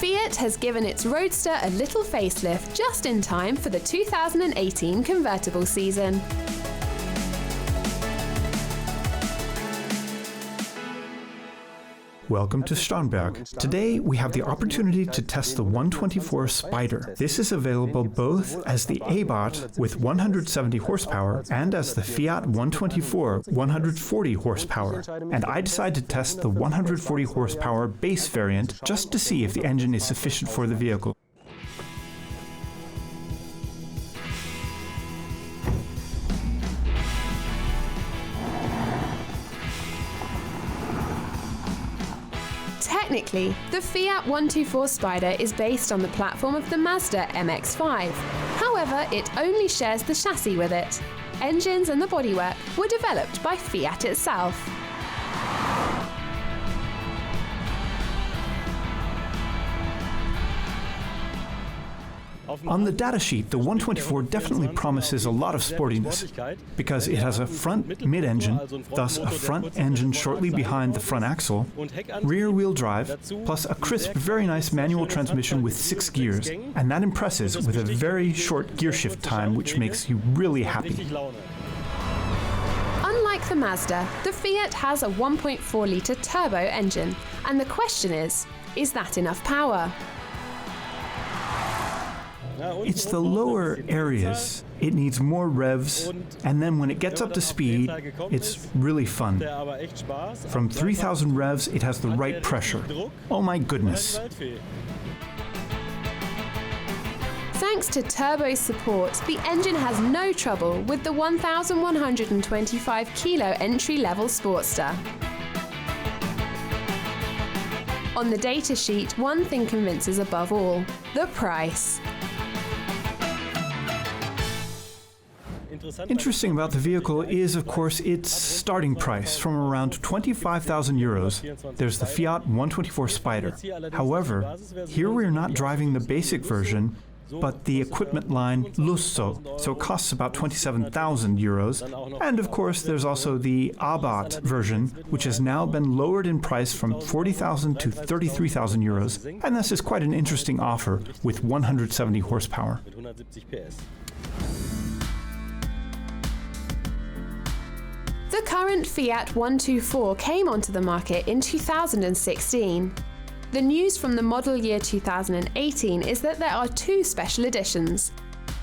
Fiat has given its Roadster a little facelift just in time for the 2018 convertible season. Welcome to Starnberg. Today we have the opportunity to test the 124 Spider. This is available both as the Abarth with 170 horsepower and as the Fiat 124 140 horsepower. And I decided to test the 140 horsepower base variant just to see if the engine is sufficient for the vehicle. Technically, the Fiat 124 Spider is based on the platform of the Mazda MX-5. However, it only shares the chassis with it. Engines and the bodywork were developed by Fiat itself. On the datasheet, the 124 definitely promises a lot of sportiness, because it has a front mid-engine, thus a front engine shortly behind the front axle, rear-wheel drive, plus a crisp, very nice manual transmission with 6 gears, and that impresses with a very short gear shift time, which makes you really happy. Unlike the Mazda, the Fiat has a 1.4-litre turbo engine, and the question is that enough power? It's the lower areas. It needs more revs, and then when it gets up to speed, it's really fun. From 3,000 revs, it has the right pressure. Oh my goodness. Thanks to turbo support, the engine has no trouble with the 1,125 kilo entry-level Sportster. On the datasheet, one thing convinces above all: the price. Interesting about the vehicle is, of course, its starting price, from around 25,000 euros. There's the Fiat 124 Spider. However, here we're not driving the basic version, but the equipment line Lusso, so it costs about 27,000 euros. And of course, there's also the Abarth version, which has now been lowered in price from 40,000 to 33,000 euros, and this is quite an interesting offer with 170 horsepower. The current Fiat 124 came onto the market in 2016. The news from the model year 2018 is that there are 2 special editions,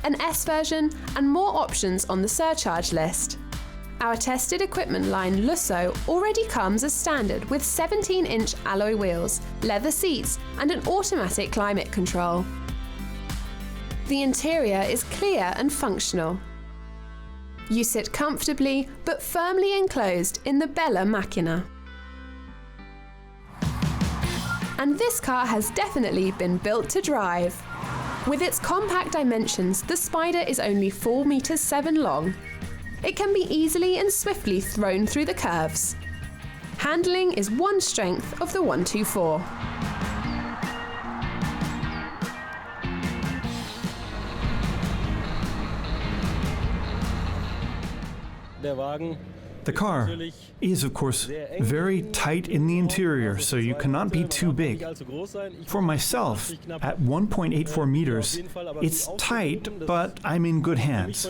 an S version and more options on the surcharge list. Our tested equipment line Lusso already comes as standard with 17-inch alloy wheels, leather seats and an automatic climate control. The interior is clear and functional. You sit comfortably but firmly enclosed in the Bella Macchina. And this car has definitely been built to drive. With its compact dimensions, the Spider is only 4 meters 7 long. It can be easily and swiftly thrown through the curves. Handling is one strength of the 124. The car is, of course, very tight in the interior, so you cannot be too big. For myself, at 1.84 meters, it's tight, but I'm in good hands.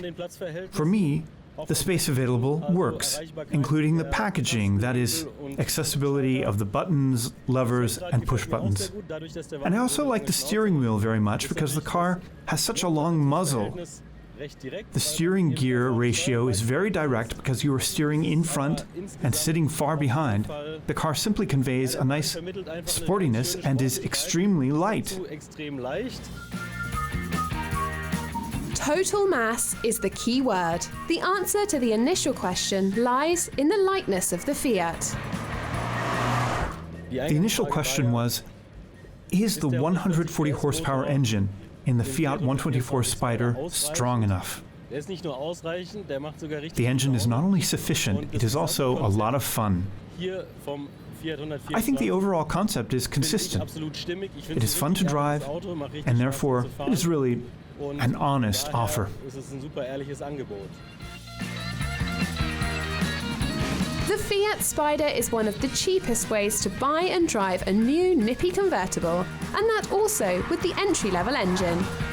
For me, the space available works, including the packaging, that is, accessibility of the buttons, levers, and push buttons. And I also like the steering wheel very much because the car has such a long muzzle. The steering gear ratio is very direct because you are steering in front and sitting far behind. The car simply conveys a nice sportiness and is extremely light. Total mass is the key word. The answer to the initial question lies in the lightness of the Fiat. The initial question was, is the 140 horsepower engine in the Fiat 124 Spider strong enough? The engine is not only sufficient, it is also a lot of fun. I think the overall concept is consistent. It is fun to drive, and therefore it is really an honest offer. The Fiat Spider is one of the cheapest ways to buy and drive a new nippy convertible, and that also with the entry-level engine.